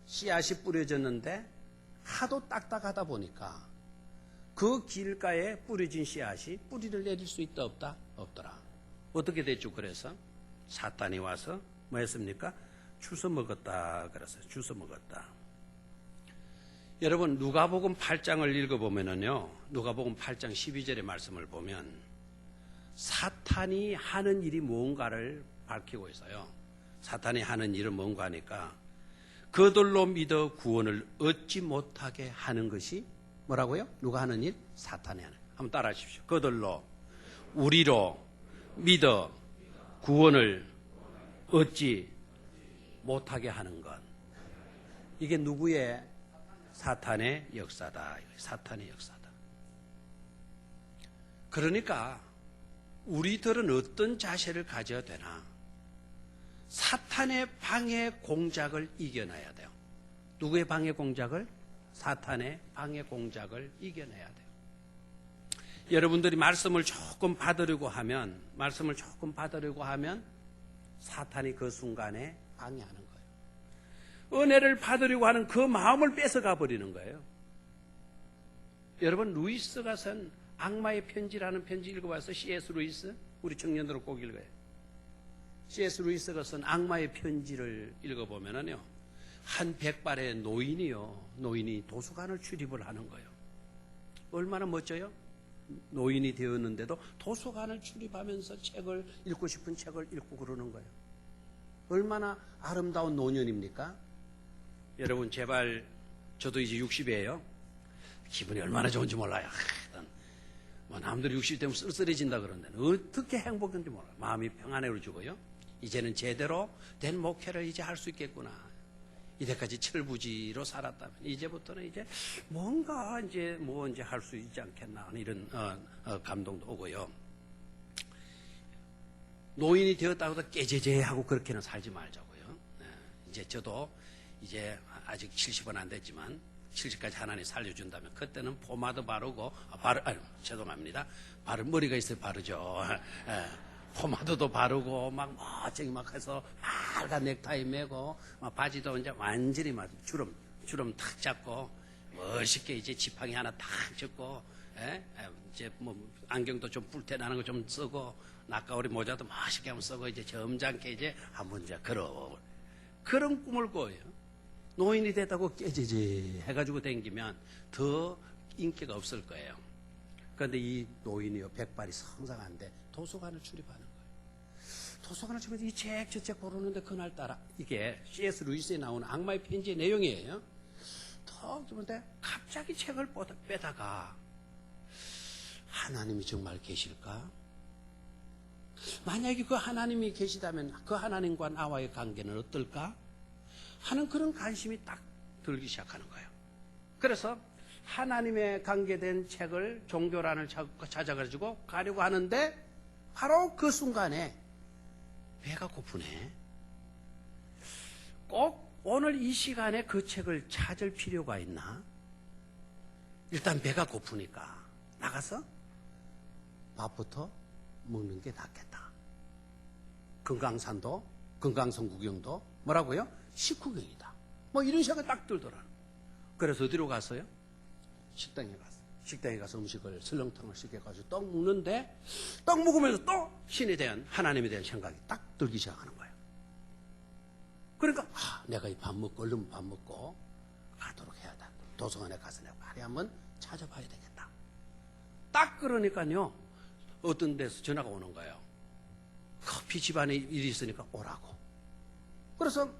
씨앗이 뿌려졌는데 하도 딱딱하다 보니까 그 길가에 뿌려진 씨앗이 뿌리를 내릴 수 있다 없다? 없더라. 어떻게 됐죠? 그래서 사탄이 와서 뭐 했습니까? 주워 먹었다. 그래서 주워 먹었다. 여러분, 누가복음 8장을 읽어보면요, 누가복음 8장 12절의 말씀을 보면 사탄이 하는 일이 뭔가를 밝히고 있어요. 사탄이 하는 일은 뭔가 하니까 그들로 믿어 구원을 얻지 못하게 하는 것이 뭐라고요? 누가 하는 일? 사탄이 하는 일. 한번 따라 하십시오. 그들로, 우리로 믿어 구원을 얻지 못하게 하는 것. 이게 누구의? 사탄의 역사다. 사탄의 역사다. 그러니까 우리들은 어떤 자세를 가져야 되나? 사탄의 방해 공작을 이겨내야 돼요. 누구의 방해 공작을? 사탄의 방해 공작을 이겨내야 돼요. 여러분들이 말씀을 조금 받으려고 하면 사탄이 그 순간에 방해하는 거예요. 은혜를 받으려고 하는 그 마음을 뺏어가 버리는 거예요. 여러분, 루이스가 쓴 악마의 편지라는 편지 읽어봤어요? C.S. 루이스? 우리 청년들은 꼭 읽어요. C.S. 루이스가 쓴 악마의 편지를 읽어보면은요, 한 백발의 노인이 도서관을 출입을 하는 거예요. 얼마나 멋져요? 노인이 되었는데도 도서관을 출입하면서 책을 읽고 싶은 책을 읽고 그러는 거예요. 얼마나 아름다운 노년입니까? 여러분, 제발, 저도 이제 60이에요. 기분이 얼마나 좋은지 몰라요. 뭐 남들이 60 되면 쓸쓸해진다 그러는데 어떻게 행복한지 몰라요. 마음이 평안해지고요. 이제는 제대로 된 목회를 이제 할 수 있겠구나. 이때까지 철부지로 살았다면 이제부터는 이제 뭔가 이제 할 수 있지 않겠나 이런 감동도 오고요. 노인이 되었다고 해서 깨제제하고 그렇게는 살지 말자고요. 이제 저도 이제 아직 70은 안 됐지만 70까지 하나님 살려준다면 그때는 포마드 바르고 죄송합니다. 머리가 있어야 바르죠. 포마드도 바르고 막 멋지게 막 해서 빨간 넥타이 메고 바지도 이제 완전히 막 주름 탁 잡고 멋있게 이제 지팡이 하나 탁 짚고 이제 뭐 안경도 좀 뿔테 나는 거 좀 쓰고 낙가오리 모자도 멋있게 한번 쓰고 이제 점잖게 이제 한번 이제 그런 꿈을 꿔요. 노인이 됐다고 깨지지 해가지고 댕기면 더 인기가 없을 거예요. 그런데 이 노인이요, 백발이 성장한데 도서관을 출입하는 거예요. 도서관을 출입해서 이 책, 저 책 고르는데 그날따라 이게 C.S. 루이스에 나오는 악마의 편지의 내용이에요. 턱 주는데 갑자기 책을 빼다가 하나님이 정말 계실까? 만약에 그 하나님이 계시다면 그 하나님과 나와의 관계는 어떨까? 하는 그런 관심이 딱 들기 시작하는 거예요. 그래서 하나님에 관계된 책을 종교란을 찾아가지고 가려고 하는데 바로 그 순간에 배가 고프네. 꼭 오늘 이 시간에 그 책을 찾을 필요가 있나? 일단 배가 고프니까 나가서 밥부터 먹는 게 낫겠다. 금강산 구경도 뭐라고요? 식후경이다. 뭐 이런 생각이 딱 들더라고요. 그래서 어디로 갔어요? 식당에 갔어요. 식당에 가서 음식을 설렁탕을 시켜가지고 떡 먹는데 떡 먹으면서 또 신에 대한 하나님에 대한 생각이 딱 들기 시작하는 거예요. 그러니까 내가 이 밥 먹고 얼른 밥 먹고 가도록 해야 돼. 도서관에 가서 내가 빨리 한번 찾아봐야 되겠다. 딱 그러니까요, 어떤 데서 전화가 오는 거예요. 커피 집안에 일이 있으니까 오라고. 그래서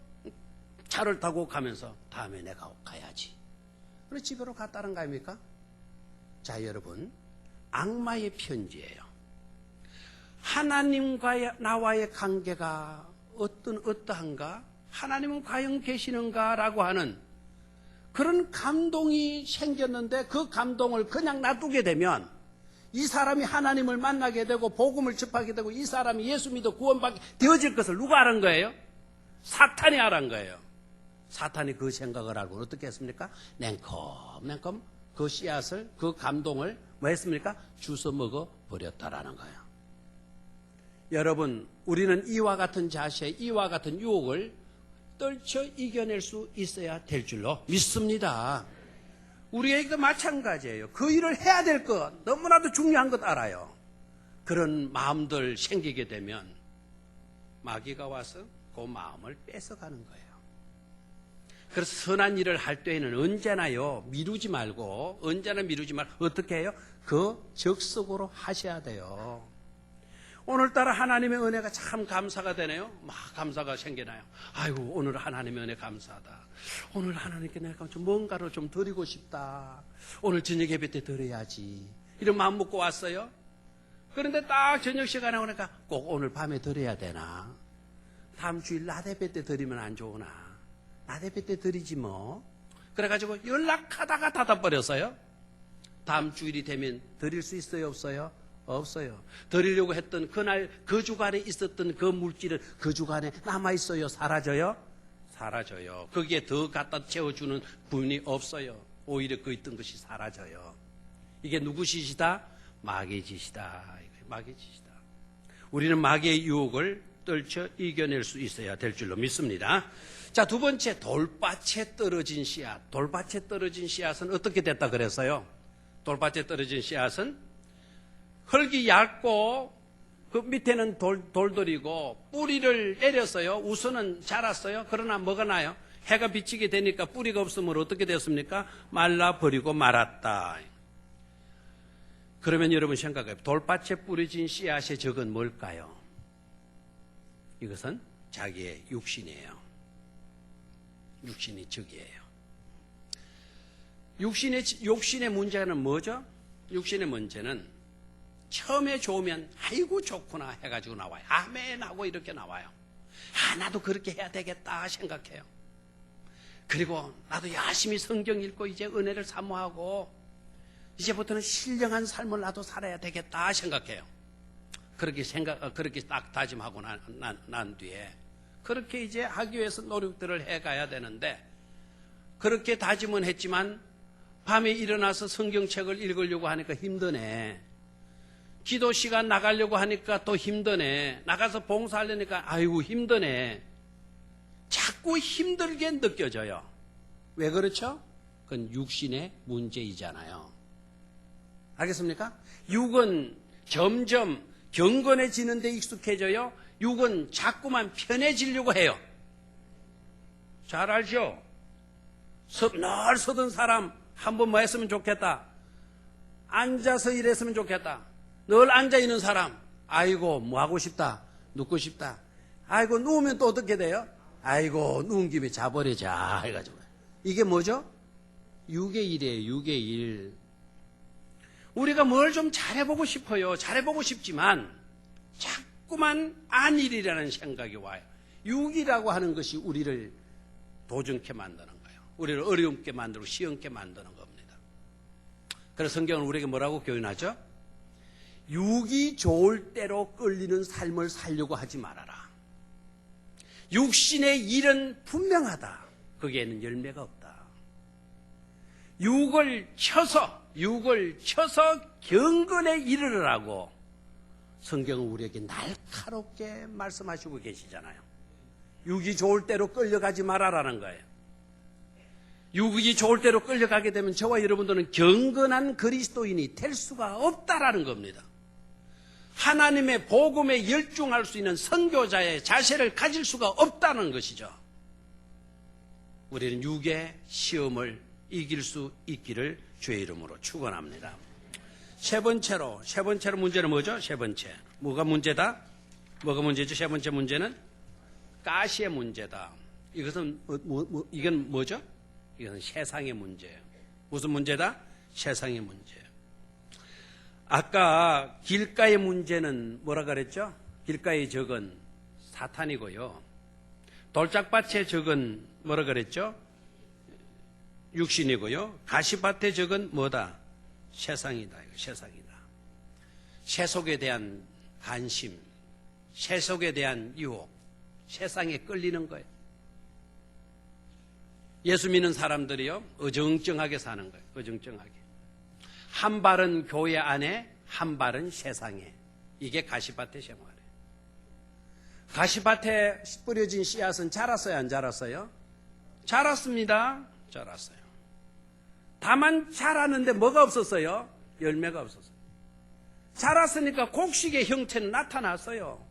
차를 타고 가면서 다음에 내가 가야지. 그래서 집으로 갔다는 거 아닙니까? 자, 여러분, 악마의 편지예요. 하나님과 나와의 관계가 어떠한가? 하나님은 과연 계시는가? 라고 하는 그런 감동이 생겼는데 그 감동을 그냥 놔두게 되면 이 사람이 하나님을 만나게 되고 복음을 접하게 되고 이 사람이 예수 믿어 구원받게 되어질 것을 누가 알은 거예요? 사탄이 알은 거예요. 사탄이 그 생각을 알고 어떻게 했습니까? 냉큼 그 씨앗을, 그 감동을 뭐 했습니까? 주워 먹어 버렸다라는 거예요. 여러분, 우리는 이와 같은 자세, 이와 같은 유혹을 떨쳐 이겨낼 수 있어야 될 줄로 믿습니다. 우리에게도 마찬가지예요. 그 일을 해야 될 것, 너무나도 중요한 것 알아요. 그런 마음들 생기게 되면 마귀가 와서 그 마음을 뺏어가는 거예요. 그래서 선한 일을 할 때에는 언제나 미루지 말고 어떻게 해요? 그 적극적으로 하셔야 돼요. 오늘따라 하나님의 은혜가 참 감사가 되네요. 막 감사가 생겨나요. 아이고, 오늘 하나님의 은혜 감사하다. 오늘 하나님께 내가 좀 뭔가를 좀 드리고 싶다. 오늘 저녁 예배 때 드려야지. 이런 마음 먹고 왔어요. 그런데 딱 저녁 시간에 오니까 꼭 오늘 밤에 드려야 되나? 다음 주일 낮예배 때 드리면 안 좋으나? 낮예배 때 드리지 뭐. 그래가지고 연락하다가 닫아버렸어요. 다음 주일이 되면 드릴 수 있어요, 없어요? 없어요. 드리려고 했던 그날 그 주간에 있었던 그 물질은 그 주간에 남아있어요? 사라져요? 사라져요. 거기에 더 갖다 채워주는 분이 없어요. 오히려 그 있던 것이 사라져요. 이게 누구 짓이다? 마귀의 짓이다. 마귀의 짓이다. 우리는 마귀의 유혹을 떨쳐 이겨낼 수 있어야 될 줄로 믿습니다. 자, 두 번째, 돌밭에 떨어진 씨앗. 돌밭에 떨어진 씨앗은 어떻게 됐다 그랬어요? 돌밭에 떨어진 씨앗은 흙이 얇고 그 밑에는 돌들이고 뿌리를 내렸어요. 우선은 자랐어요. 그러나 뭐가 나요? 해가 비치게 되니까 뿌리가 없으면 어떻게 됐습니까? 말라버리고 말았다. 그러면 여러분 생각해요. 돌밭에 뿌려진 씨앗의 적은 뭘까요? 이것은 자기의 육신이에요. 육신이 적이에요. 육신의 문제는 뭐죠? 육신의 문제는 처음에 좋으면 아이고 좋구나 해가지고 나와요. 아멘 하고 이렇게 나와요. 아, 나도 그렇게 해야 되겠다 생각해요. 그리고 나도 열심히 성경 읽고 이제 은혜를 사모하고 이제부터는 신령한 삶을 나도 살아야 되겠다 생각해요. 그렇게 딱 다짐하고 난 뒤에 그렇게 이제 하기 위해서 노력들을 해가야 되는데 그렇게 다짐은 했지만 밤에 일어나서 성경책을 읽으려고 하니까 힘드네. 기도 시간 나가려고 하니까 또 힘드네. 나가서 봉사하려니까 아이고 힘드네. 자꾸 힘들게 느껴져요. 왜 그렇죠? 그건 육신의 문제이잖아요. 알겠습니까? 육은 점점 경건해지는 데 익숙해져요. 육은 자꾸만 편해지려고 해요. 잘 알죠? 늘 서던 사람 한번 뭐 했으면 좋겠다. 앉아서 일했으면 좋겠다. 늘 앉아있는 사람 아이고 뭐 하고 싶다. 눕고 싶다. 아이고 누우면 또 어떻게 돼요? 아이고 누운 김에 자버리자 해가지고. 이게 뭐죠? 육의 일이에요. 육의 일. 우리가 뭘 좀 잘해보고 싶어요. 잘해보고 싶지만 자꾸만 안일이라는 생각이 와요. 육이라고 하는 것이 우리를 도전케 만드는 거예요. 우리를 어려움게 만들고 시험게 만드는 겁니다. 그래서 성경은 우리에게 뭐라고 교훈하죠? 육이 좋을 대로 끌리는 삶을 살려고 하지 말아라. 육신의 일은 분명하다. 거기에는 열매가 없다. 육을 쳐서 경건에 이르르라고 성경은 우리에게 날카롭게 말씀하시고 계시잖아요. 육이 좋을 대로 끌려가지 말아라는 거예요. 육이 좋을 대로 끌려가게 되면 저와 여러분들은 경건한 그리스도인이 될 수가 없다라는 겁니다. 하나님의 복음에 열중할 수 있는 선교자의 자세를 가질 수가 없다는 것이죠. 우리는 육의 시험을 이길 수 있기를 주의 이름으로 축원합니다. 세 번째로 문제는 뭐죠? 세 번째. 뭐가 문제다? 뭐가 문제죠? 세 번째 문제는 가시의 문제다. 이것은 이건 뭐죠? 이것은 세상의 문제예요. 무슨 문제다? 세상의 문제예요. 아까 길가의 문제는 뭐라 그랬죠? 길가의 적은 사탄이고요. 돌짝밭의 적은 뭐라 그랬죠? 육신이고요. 가시밭의 적은 뭐다? 세상이다. 세상이다. 세속에 대한 관심, 세속에 대한 유혹, 세상에 끌리는 거예요. 예수 믿는 사람들이요, 어정쩡하게 사는 거예요. 어정쩡하게. 한 발은 교회 안에, 한 발은 세상에. 이게 가시밭의 생활이에요. 가시밭에 뿌려진 씨앗은 자랐어요, 안 자랐어요? 자랐습니다. 자랐어요. 다만 자랐는데 뭐가 없었어요? 열매가 없었어요. 자랐으니까 곡식의 형태는 나타났어요.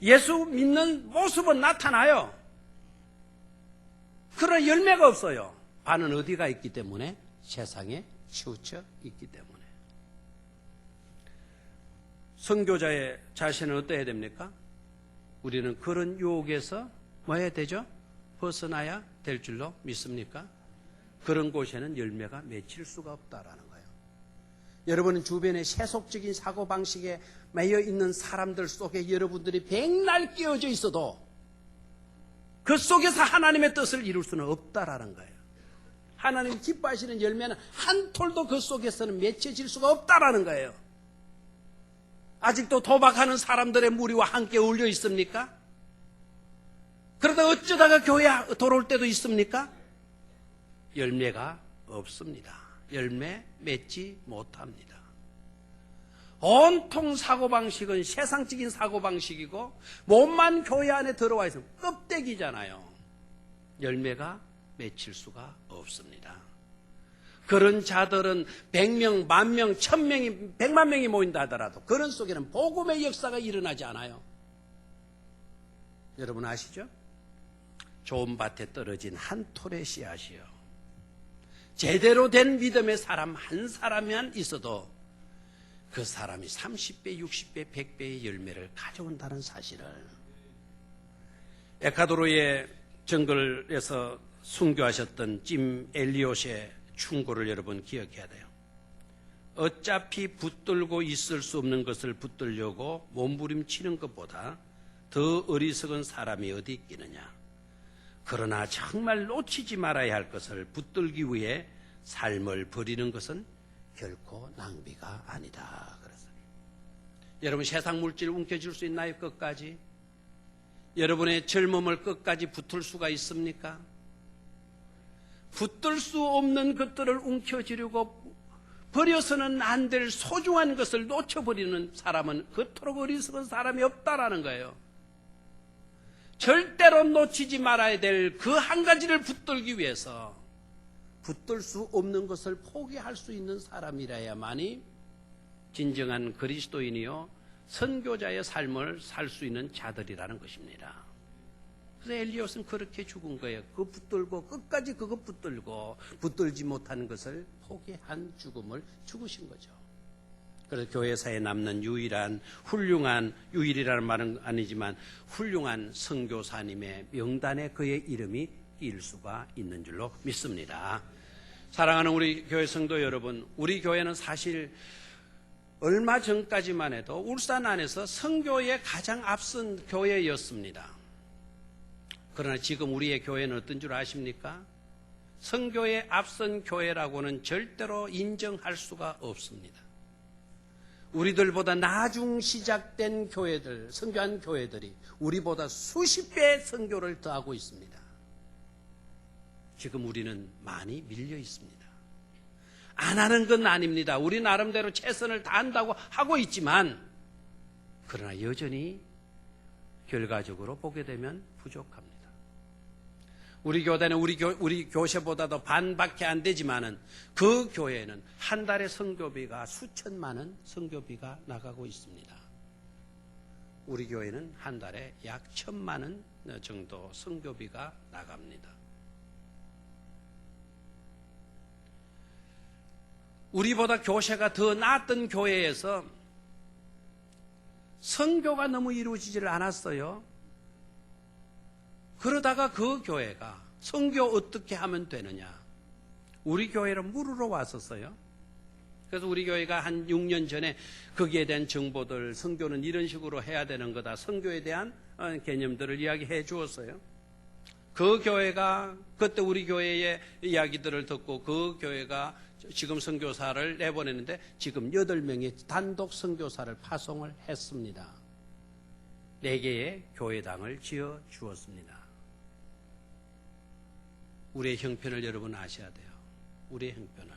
예수 믿는 모습은 나타나요. 그러나 열매가 없어요. 반은 어디가 있기 때문에? 세상에 치우쳐 있기 때문에. 선교자의 자신은 어떠해야 됩니까? 우리는 그런 유혹에서 뭐 해야 되죠? 벗어나야 될 줄로 믿습니까? 그런 곳에는 열매가 맺힐 수가 없다라는 거예요. 여러분은 주변에 세속적인 사고방식에 매여 있는 사람들 속에 여러분들이 백날 끼어져 있어도 그 속에서 하나님의 뜻을 이룰 수는 없다라는 거예요. 하나님 기뻐하시는 열매는 한 톨도 그 속에서는 맺혀질 수가 없다라는 거예요. 아직도 도박하는 사람들의 무리와 함께 어울려 있습니까? 그러다 어쩌다가 교회 돌아올 때도 있습니까? 열매가 없습니다. 열매 맺지 못합니다. 온통 사고방식은 세상적인 사고방식이고 몸만 교회 안에 들어와 있으면 껍데기잖아요. 열매가 맺힐 수가 없습니다. 그런 자들은 100명, 10,000명, 1,000명이, 100만 명이 모인다 하더라도 그런 속에는 복음의 역사가 일어나지 않아요. 여러분 아시죠? 좋은 밭에 떨어진 한 톨의 씨앗이요. 제대로 된 믿음의 사람 한 사람만 있어도 그 사람이 30배, 60배, 100배의 열매를 가져온다는 사실을. 에콰도르의 정글에서 순교하셨던 짐 엘리엇의 충고를 여러분 기억해야 돼요. 어차피 붙들고 있을 수 없는 것을 붙들려고 몸부림치는 것보다 더 어리석은 사람이 어디 있겠느냐. 그러나 정말 놓치지 말아야 할 것을 붙들기 위해 삶을 버리는 것은 결코 낭비가 아니다. 그래서 여러분 세상 물질을 움켜쥘 수 있나요? 끝까지? 여러분의 젊음을 끝까지 붙을 수가 있습니까? 붙들 수 없는 것들을 움켜쥐려고 버려서는 안 될 소중한 것을 놓쳐버리는 사람은 그토록 어리석은 사람이 없다라는 거예요. 절대로 놓치지 말아야 될 그 한 가지를 붙들기 위해서 붙들 수 없는 것을 포기할 수 있는 사람이라야만이 진정한 그리스도인이요 선교자의 삶을 살 수 있는 자들이라는 것입니다. 그래서 엘리엇은 그렇게 죽은 거예요. 그거 붙들고 끝까지 그거 붙들고 붙들지 못하는 것을 포기한 죽음을 죽으신 거죠. 그래서 교회사에 남는 유일한 훌륭한, 유일이라는 말은 아니지만 훌륭한 선교사님의 명단에 그의 이름이 낄 수가 있는 줄로 믿습니다. 사랑하는 우리 교회 성도 여러분, 우리 교회는 사실 얼마 전까지만 해도 울산 안에서 선교에 가장 앞선 교회였습니다. 그러나 지금 우리의 교회는 어떤 줄 아십니까? 선교에 앞선 교회라고는 절대로 인정할 수가 없습니다. 우리들보다 나중 시작된 교회들, 선교한 교회들이 우리보다 수십 배 선교를 더하고 있습니다. 지금 우리는 많이 밀려 있습니다. 안 하는 건 아닙니다. 우리 나름대로 최선을 다한다고 하고 있지만 그러나 여전히 결과적으로 보게 되면 부족합니다. 우리 교단은 우리 교세보다도 반밖에 안 되지만은 그 교회는 한 달에 선교비가 수천만 원 선교비가 나가고 있습니다. 우리 교회는 한 달에 약 1,000만 원 정도 선교비가 나갑니다. 우리보다 교세가 더 나았던 교회에서 선교가 너무 이루어지질 않았어요. 그러다가 그 교회가 선교 어떻게 하면 되느냐. 우리 교회로 물으러 왔었어요. 그래서 우리 교회가 한 6년 전에 거기에 대한 정보들, 선교는 이런 식으로 해야 되는 거다. 선교에 대한 개념들을 이야기해 주었어요. 그 교회가 그때 우리 교회의 이야기들을 듣고 그 교회가 지금 선교사를 내보내는데 지금 8명의 단독 선교사를 파송을 했습니다. 4개의 교회당을 지어 주었습니다. 우리의 형편을 여러분 아셔야 돼요. 우리의 형편을.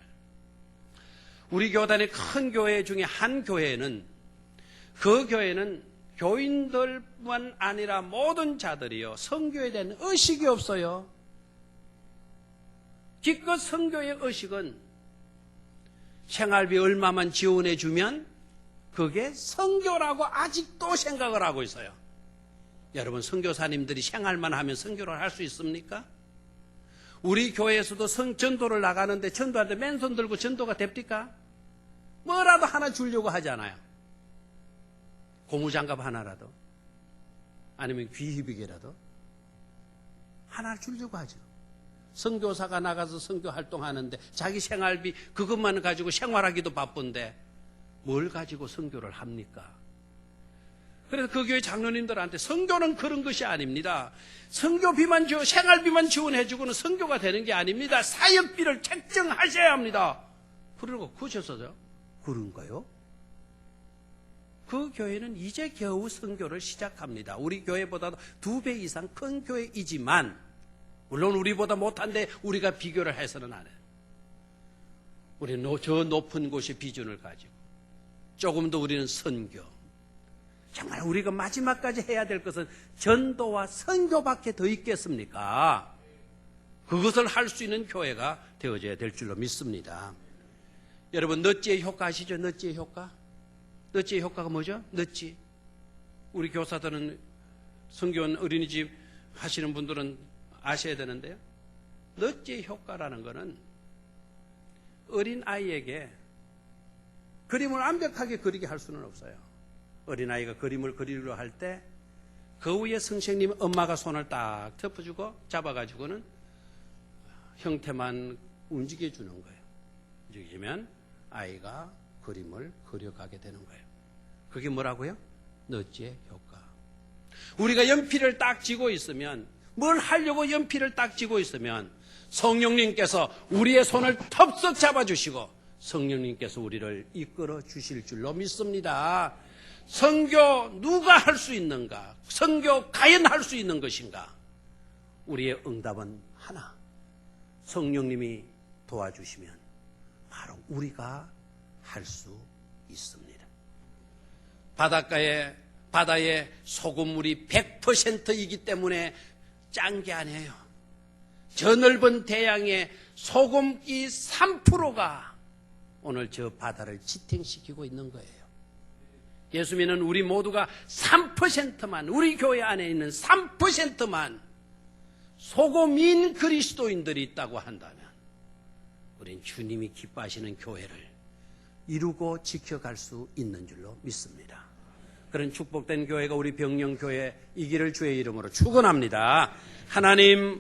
우리 교단의 큰 교회 중에 한 교회는 그 교회는 교인들뿐만 아니라 모든 자들이요 선교에 대한 의식이 없어요. 기껏 선교의 의식은 생활비 얼마만 지원해 주면 그게 선교라고 아직도 생각을 하고 있어요. 여러분 선교사님들이 생활만 하면 선교를 할 수 있습니까? 우리 교회에서도 전도를 나가는데 전도하는데 맨손 들고 전도가 됩니까? 뭐라도 하나 주려고 하잖아요. 고무장갑 하나라도 아니면 귀희비개라도 하나 주려고 하죠. 선교사가 나가서 선교 활동하는데 자기 생활비 그것만 가지고 생활하기도 바쁜데 뭘 가지고 선교를 합니까? 그래서 그 교회 장로님들한테 선교는 그런 것이 아닙니다. 선교비만 생활비만 지원해주고는 선교가 되는 게 아닙니다. 사역비를 책정하셔야 합니다. 그러고 그러셨어요? 그런가요? 그 교회는 이제 겨우 선교를 시작합니다. 우리 교회보다도 2배 이상 큰 교회이지만, 물론 우리보다 못한데 우리가 비교를 해서는 안 해요. 우리는 저 높은 곳에 비전을 가지고 조금 더 우리는 선교. 정말 우리가 마지막까지 해야 될 것은 전도와 선교밖에 더 있겠습니까? 그것을 할 수 있는 교회가 되어져야 될 줄로 믿습니다. 여러분, 넛지의 효과 아시죠? 넛지의 효과? 넛지의 효과가 뭐죠? 넛지. 우리 교사들은, 성교원 어린이집 하시는 분들은 아셔야 되는데요. 넛지의 효과라는 것은 어린아이에게 그림을 완벽하게 그리게 할 수는 없어요. 어린아이가 그림을 그리려 할 때 그 위에 선생님 엄마가 손을 딱 덮어주고 잡아가지고는 형태만 움직여주는 거예요. 움직이면 아이가 그림을 그려가게 되는 거예요. 그게 뭐라고요? 넛지의 효과. 우리가 연필을 딱 쥐고 있으면, 뭘 하려고 연필을 딱 쥐고 있으면 성령님께서 우리의 손을 덥석 잡아주시고 성령님께서 우리를 이끌어 주실 줄로 믿습니다. 선교 누가 할 수 있는가? 선교 과연 할 수 있는 것인가? 우리의 응답은 하나. 성령님이 도와주시면 바로 우리가 할 수 있습니다. 바다에 소금물이 100%이기 때문에 짠 게 아니에요. 저 넓은 대양에 소금기 3%가 오늘 저 바다를 지탱시키고 있는 거예요. 예수 믿는 우리 모두가 3%만, 우리 교회 안에 있는 3%만 소금인 그리스도인들이 있다고 한다면 우린 주님이 기뻐하시는 교회를 이루고 지켜갈 수 있는 줄로 믿습니다. 그런 축복된 교회가 우리 병영교회이기를 주의 이름으로 축원합니다. 하나님,